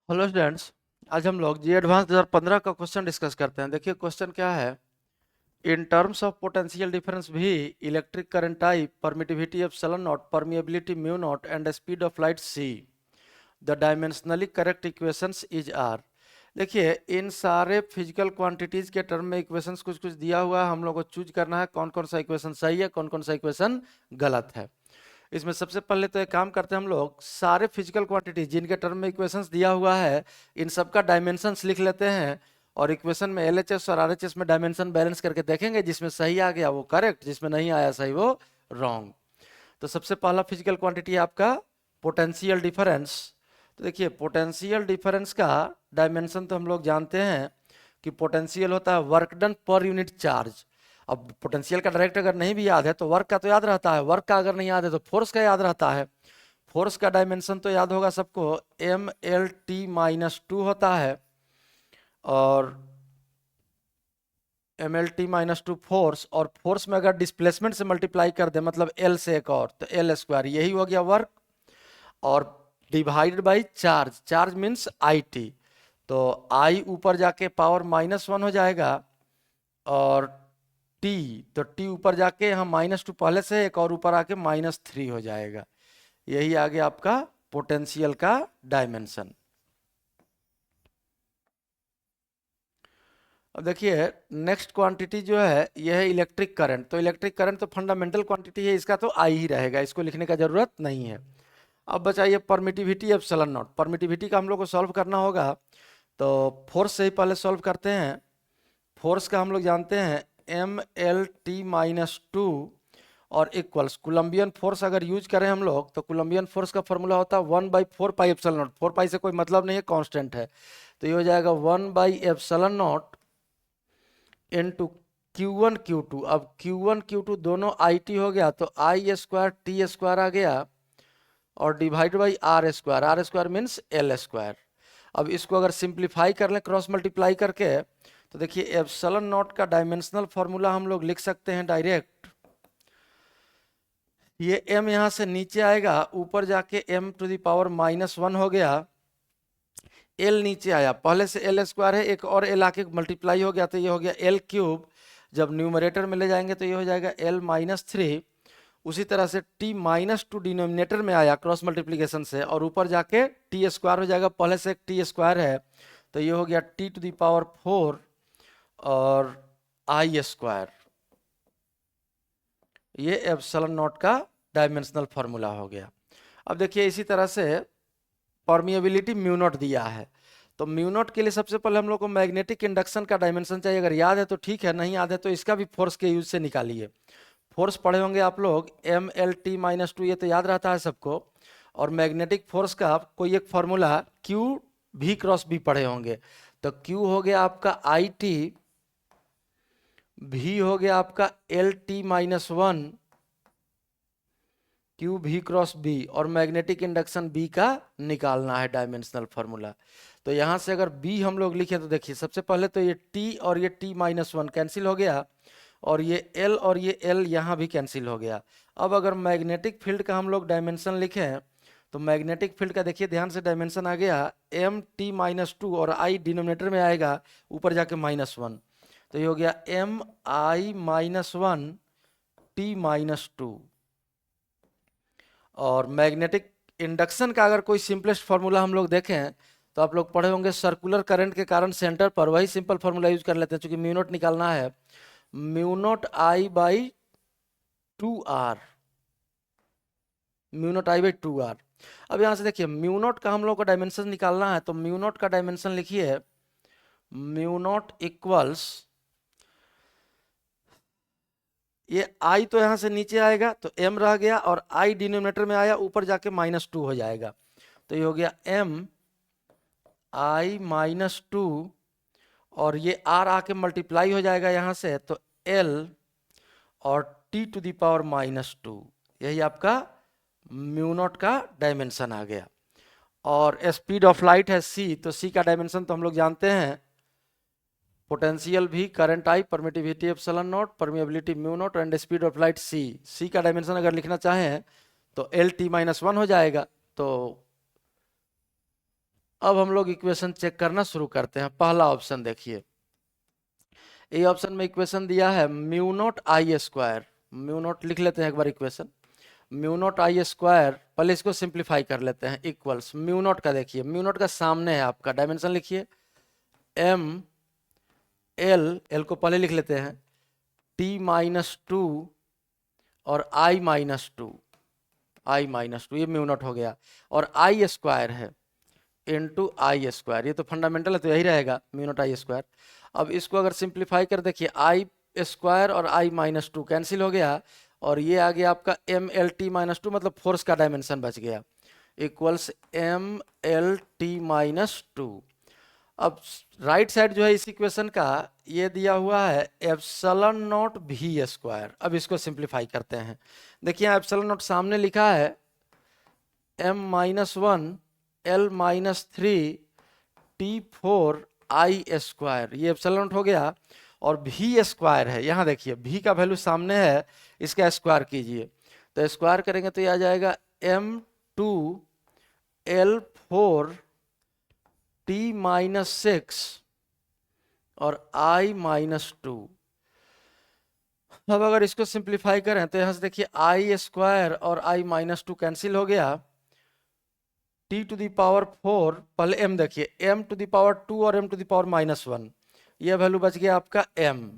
Hello students. आज हम लोग जी एडवांस 2015 का क्वेश्चन डिस्कस करते हैं। देखिए क्वेश्चन क्या है। In terms of potential difference भी, electric current I, permittivity epsilon not, permeability mu not and speed of light c, the dimensionally correct equations is are. देखिए इन सारे फिजिकल क्वांटिटीज के टर्म में इक्वेशंस कुछ कुछ दिया हुआ है, हम लोग को चूज करना है कौन कौन सा इक्वेशन सही है, कौन कौन सा इक्वेशन गलत है। इसमें सबसे पहले तो एक काम करते हैं, हम लोग सारे फिजिकल क्वांटिटी जिनके टर्म में इक्वेशंस दिया हुआ है इन सबका डायमेंशंस लिख लेते हैं और इक्वेशन में एलएचएस और आरएचएस में डायमेंशन बैलेंस करके देखेंगे, जिसमें सही आ गया वो करेक्ट, जिसमें नहीं आया सही वो रॉन्ग। तो सबसे पहला फिजिकल क्वांटिटी है आपका पोटेंशियल डिफरेंस। तो देखिए पोटेंशियल डिफरेंस का डायमेंशन तो हम लोग जानते हैं कि पोटेंशियल होता है work done per unit charge. अब पोटेंशियल का डायरेक्ट अगर नहीं भी याद है तो वर्क का तो याद रहता है, वर्क का अगर नहीं याद है तो फोर्स का याद रहता है। फोर्स का डायमेंशन तो याद होगा सबको, MLT-2 होता है और MLT-2 फोर्स, और फोर्स में अगर डिस्प्लेसमेंट से मल्टीप्लाई कर दे मतलब L से एक और तो L स्क्वायर, यही हो गया वर्क। और divided by charge, charge means IT, तो I ऊपर जाके पावर -1 हो जाएगा और T, तो T ऊपर जाके यहाँ -2 पहले से एक और ऊपर आके -3 हो जाएगा। यही आ गया आपका पोटेंशियल का डायमेंशन। अब देखिए नेक्स्ट क्वांटिटी जो है यह है इलेक्ट्रिक करंट। तो इलेक्ट्रिक करंट तो फंडामेंटल क्वांटिटी है, इसका तो आई ही रहेगा, इसको लिखने का जरूरत नहीं है। अब बताइए परमिटिविटी एप्सिलॉन नॉट। परमिटिविटी का हम लोग को सॉल्व करना होगा, तो फोर्स से ही पहले सॉल्व करते हैं। फोर्स का हम लोग जानते हैं MLT-2 और इक्वल्स कोलंबियन फोर्स अगर यूज करें हम लोग तो कोलंबियन फोर्स का फॉर्मूला होता है 1/4 पाई एप्सिलॉन नॉट। 4 पाई से कोई मतलब नहीं है, कांस्टेंट है, तो ये हो जाएगा 1/एप्सिलॉन नॉट इनटू Q1 Q2। अब Q1 Q2 दोनों IT हो गया तो I²T² आ गया और divide by R²। R² means L²। अब इसको अगर सिंप्लीफाई कर लें क्रॉस मल्टीप्लाई करके तो देखिए एप्सिलॉन नॉट का डायमेंशनल फॉर्मूला हम लोग लिख सकते हैं डायरेक्ट। ये m यहां से नीचे आएगा, ऊपर जाके m⁻⁻1 हो गया, l नीचे आया, पहले से L² है, एक और l आके मल्टीप्लाई हो गया तो ये हो गया L³। जब न्यूमरेटर में ले जाएंगे तो ये हो जाएगा L-3। उसी तरह से T-2 डिनोमिनेटर में आया क्रॉस मल्टीप्लीकेशन से और ऊपर जाके T² हो जाएगा, पहले से एक T² है तो ये हो गया T⁴ और I²। ये एप्सिलॉन नॉट का डायमेंशनल फार्मूला हो गया। अब देखिए इसी तरह से परमिएबिलिटी म्यू नॉट दिया है, तो म्यू नॉट के लिए सबसे पहले हम लोग को मैग्नेटिक इंडक्शन का डायमेंशन चाहिए। अगर याद है तो ठीक है, नहीं याद है तो इसका भी फोर्स के यूज से निकालिए। फोर्स पढ़े होंगे आप लोग MLT-2, ये तो याद रहता है सबको। और मैग्नेटिक फोर्स का कोई एक फॉर्मूला QV×B पढ़े होंगे, तो Q हो गया आपका IT, V हो गया आपका LT-1, QV×B, और मैग्नेटिक इंडक्शन B का निकालना है डायमेंशनल फार्मूला। तो यहां से अगर B हम लोग लिखे तो देखिए सबसे पहले तो ये T और ये T-1 कैंसिल हो गया और ये L और ये L यहाँ भी कैंसिल हो गया। अब अगर मैग्नेटिक फील्ड का हम लोग डायमेंशन लिखें तो मैग्नेटिक फील्ड का देखिए ध्यान से डायमेंशन आ गया MT-2 और I डिनोमिनेटर में आएगा, ऊपर जाके -1, तो ये हो गया MI-1 T-2। और मैग्नेटिक इंडक्शन का अगर कोई सिंपलेस्ट फार्मूला हम लोग देखें तो आप लोग पढ़े होंगे सर्कुलर करंट के कारण सेंटर पर, वही सिंपल फार्मूला यूज कर लेते हैं क्योंकि म्यू नॉट निकालना है, μ0I/2R, μ0I/2R। अब यहां से देखिए म्यू नॉट का हम लोग को डायमेंशन निकालना है, तो म्यू नॉट का डायमेंशन लिखिए μ0 इक्वल्स, ये I तो यहां से नीचे आएगा तो m रह गया और I डिनोमिनेटर में आया, ऊपर जाके -2 हो जाएगा, तो ये हो गया MI-2 और ये R आके मल्टीप्लाई हो जाएगा यहाँ से तो L और T⁻², यही आपका म्यू नॉट का डायमेंशन आ गया। और स्पीड ऑफ लाइट है C, तो C का डायमेंशन तो हम लोग जानते हैं, पोटेंशियल भी, current I, permittivity epsilon not, permeability mu not and speed of light C। C का डायमेंशन अगर लिखना चाहें तो LT-1 हो जाएगा। तो अब हम लोग इक्वेशन चेक करना शुरू करते हैं। पहला ऑप्शन देखिए, ए ऑप्शन में इक्वेशन दिया है mu not I square, mu naught लिख लेते हैं एक बार equation, mu not I square, पहले इसको सिंप्लीफाई कर लेते हैं, इक्वल्स म्यू नॉट का देखिए, म्यू नॉट का सामने है आपका डायमेंशन लिखिए एम एल, एल को पहले लिख लेते हैं टी माइनस टू और I minus to, I minus to, ये म्यू नॉट हो गया, और आई स्क्वायर है इंटू आई स्क्वायर, ये तो फंडामेंटल है तो यही रहेगा म्यू नॉट आई स्क्वायर। अब इसको अगर सिंप्लीफाई कर देखिए, आई स्क्वायर और आई माइनस टू कैंसिल हो गया, और ये आ गया आपका M L T minus two, मतलब फोर्स का डायमेंशन बच गया, equals M L T minus two. अब राइट साइड जो है इस इक्वेशन का ये दिया हुआ है एप्सिलॉन नॉट भी स्क्वायर। अब इसको सिंप्लीफाई करते हैं, देखिए एप्सिलॉन नॉट सामने लिखा है M minus one L minus three T four I square, ये एप्सिलॉन नॉट हो गया, और भी स्क्वायर है, यहाँ देखिए भी का वैल्यू सामने है, इसका स्क्वायर कीजिए, तो स्क्वायर करेंगे तो ये आ जाएगा M two L four T minus six और आई माइनस टू। अब अगर इसको सिंप्लीफाई करें तो यहाँ से देखिए आई स्क्वायर और आई माइनस टू कैंसिल हो गया, T to the power four, पहले एम देखिए M to the power two और M to the power minus one, ये वैल्यू बच गया आपका M,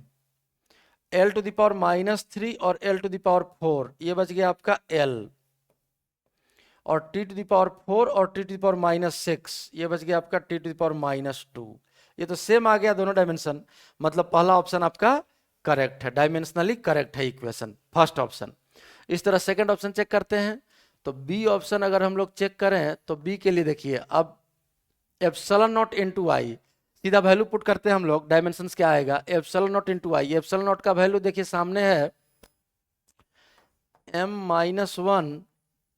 L to the power minus three और L to the power four, ये बच गया आपका एल, और T to the power four और T to the power minus six, ये बच गया आपका T to the power minus to. ये तो सेम आ गया दोनों डायमेंशन, मतलब पहला ऑप्शन आपका करेक्ट है, डायमेंशनली करेक्ट है इक्वेशन, फर्स्ट ऑप्शन। इस तरह सेकंड ऑप्शन चेक करते हैं, तो बी ऑप्शन अगर हम लोग चेक करें तो बी के लिए देखिए, अब एप्सिलॉन नॉट इनटू आई, सीधा वैल्यू पुट करते हैं हम लोग, डायमेंशंस क्या आएगा epsilon not into I, epsilon not का वैल्यू देखिए सामने है M minus one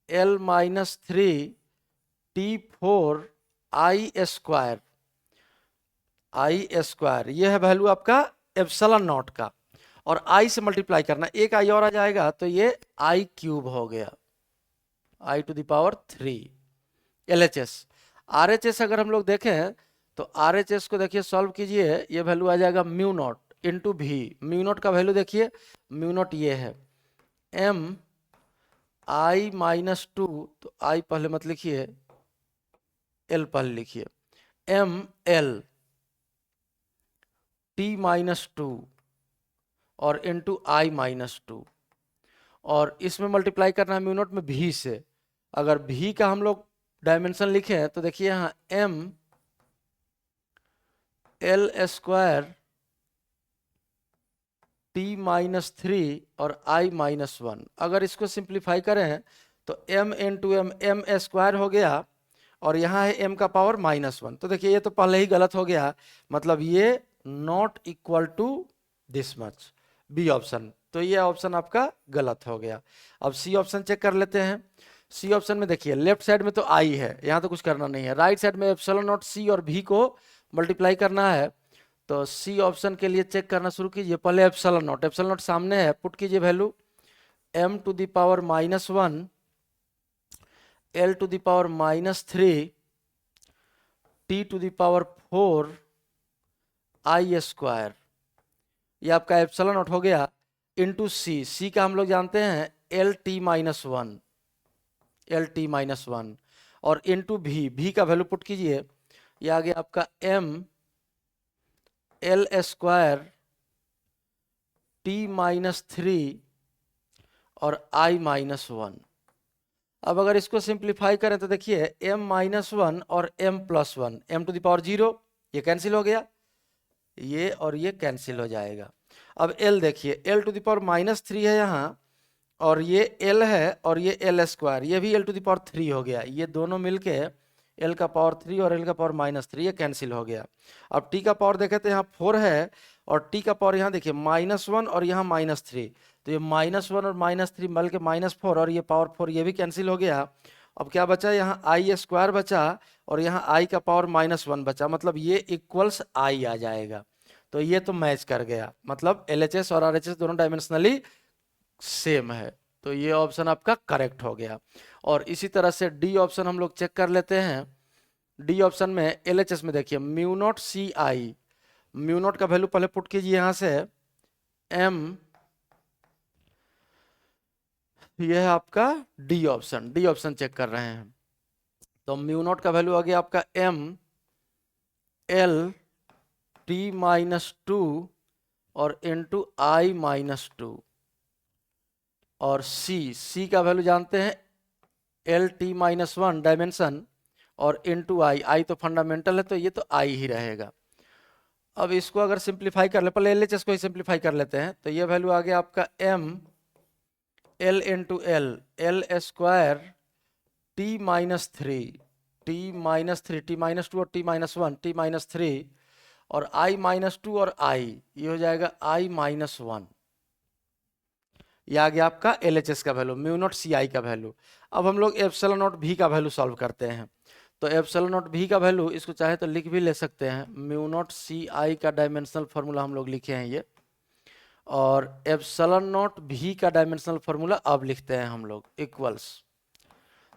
L minus three T four I square, I square, ये है वैल्यू आपका एप्सिलॉन नॉट का, और आई से मल्टीप्लाई करना, एक आई और आ जाएगा तो ये आई क्यूब हो गया, I to the power three, L H S. R H S अगर हम लोग देखें तो आर एच एस को देखिए सॉल्व कीजिए, ये वैल्यू आ जाएगा म्यू नॉट इंटू भी, म्यू नॉट का वैल्यू देखिए, म्यू नॉट ये है एम आई माइनस टू, तो आई पहले मत लिखिए, एल पहले लिखिए, M L T minus two और इंटू आई माइनस टू, और इसमें मल्टीप्लाई करना है म्यू नॉट में भी से। अगर भी का हम लोग डायमेंशन लिखे तो देखिए यहाँ M L square T minus three और आई माइनस वन, अगर इसको सिंप्लीफाई करें तो M into M, M square हो गया, और यहाँ है एम का पावर माइनस वन, तो देखिए ये तो पहले ही गलत हो गया, मतलब ये not equal to this much, B option, तो ये ऑप्शन आपका गलत हो गया। अब सी ऑप्शन चेक कर लेते हैं, सी ऑप्शन में देखिए लेफ्ट साइड में तो आई है, यहाँ तो कुछ करना नहीं है, राइट साइड में एप्सिलॉन नॉट सी और भी को मल्टीप्लाई करना है, तो सी ऑप्शन के लिए चेक करना शुरू कीजिए, पहले एप्सिलॉन नॉट सामने है, पुट कीजिए value M to the power minus one L to the power minus three T to the power four I square, ये आपका एप्सिलॉन नॉट हो गया, इंटू सी, सी का हम लोग जानते हैं L T minus one, L T minus one, और इंटू भी का वैल्यू पुट कीजिए, ये आ गया आपका M L square T minus three और आई माइनस वन। अब अगर इसको सिंप्लीफाई करें तो देखिए m माइनस वन और m plus one, M to the power zero, ये कैंसिल हो गया, ये और ये कैंसिल हो जाएगा। अब l देखिए l to the power minus three है यहाँ, और ये l है, और ये l स्क्वायर, ये भी l to the power three हो गया, ये दोनों मिलके l का पावर थ्री और l का पावर माइनस थ्री, ये कैंसिल हो गया। अब t का पावर देखें तो यहाँ फोर है, और t का पावर यहाँ देखिए माइनस वन और यहाँ माइनस थ्री, तो ये माइनस वन और माइनस थ्री मिल के माइनस फोर, और ये पावर फोर, ये भी कैंसिल हो गया। अब क्या बचा, यहाँ आई स्क्वायर बचा, और यहाँ आई का पावर माइनस वन बचा, मतलब ये इक्वल्स आई आ जाएगा, तो ये तो मैच कर गया, मतलब LHS और RHS दोनों डायमेंशनली सेम है, तो ये ऑप्शन आपका करेक्ट हो गया। और इसी तरह से डी ऑप्शन हम लोग चेक कर लेते हैं, डी ऑप्शन में एलएचएस में देखिए mu naught C I, mu naught का वैल्यू पहले पुट कीजिए यहां से, एम, यह है आपका D option, D option check कर रहे हैं। तो म्यू नॉट का वैल्यू आ गया आपका M L T minus two और इंटू आई माइनस टू, और सी का वैल्यू जानते हैं L T minus one dimension और इंटू आई तो फंडामेंटल है तो ये तो आई ही रहेगा। अब इसको अगर सिंप्लीफाई कर ले, पहले एलएचएस को ही सिंप्लीफाई कर लेते हैं, तो ये वैल्यू आ गया आपका M L into L square T minus three, T minus three, T minus two और T minus one, T minus three और आई माइनस टू और आई, ये हो जाएगा आई माइनस वन। ये आ गया आपका एलएचएस का वैल्यू, म्यू नॉट सी आई का वैल्यू। अब हम लोग एप्सिलॉन नॉट भी का वैल्यू सॉल्व करते हैं। तो एप्सिलॉन नॉट भी का वैल्यू इसको चाहे तो लिख भी ले सकते हैं, म्यू नॉट सी आई का डायमेंशनल फार्मूला हम लोग लिखे हैं ये, और एप्सिलॉन नॉट भी का डायमेंशनल फार्मूला अब लिखते हैं हम लोग इक्वल्स।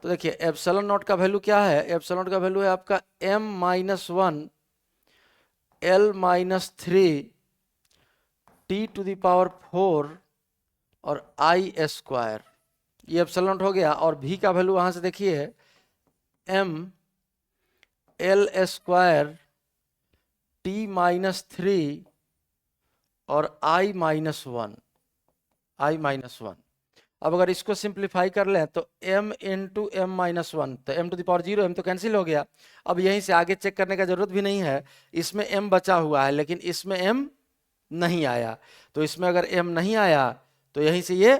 तो देखिए एप्सिलॉन नॉट का वैल्यू क्या है, एप्सिलॉन नॉट का वैल्यू है आपका M minus one L minus three T to the power four और आई स्क्वायर, ये एप्सिलॉन नॉट हो गया। और भी का वैल्यू वहां से देखिए M L square T minus three और I minus one, I minus one. अब अगर इसको सिंप्लीफाई कर लें तो m into M minus one, तो m to the power zero, m तो कैंसिल हो गया। अब यहीं से आगे चेक करने का जरूरत भी नहीं है, इसमें m बचा हुआ है लेकिन इसमें m नहीं आया। तो इसमें अगर m नहीं आया तो यहीं से ये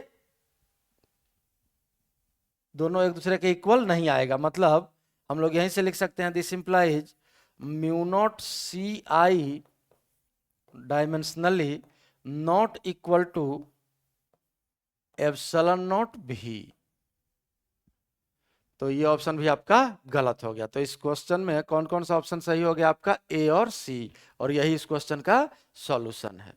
दोनों एक दूसरे के इक्वल नहीं आएगा, मतलब हम लोग यहीं से लिख सकते हैं this implies mu naught C I dimensionally not equal to epsilon naught भी। तो ये ऑप्शन भी आपका गलत हो गया। तो इस क्वेश्चन में कौन कौन सा ऑप्शन सही हो गया आपका, ए और सी, और यही इस क्वेश्चन का सॉल्यूशन है।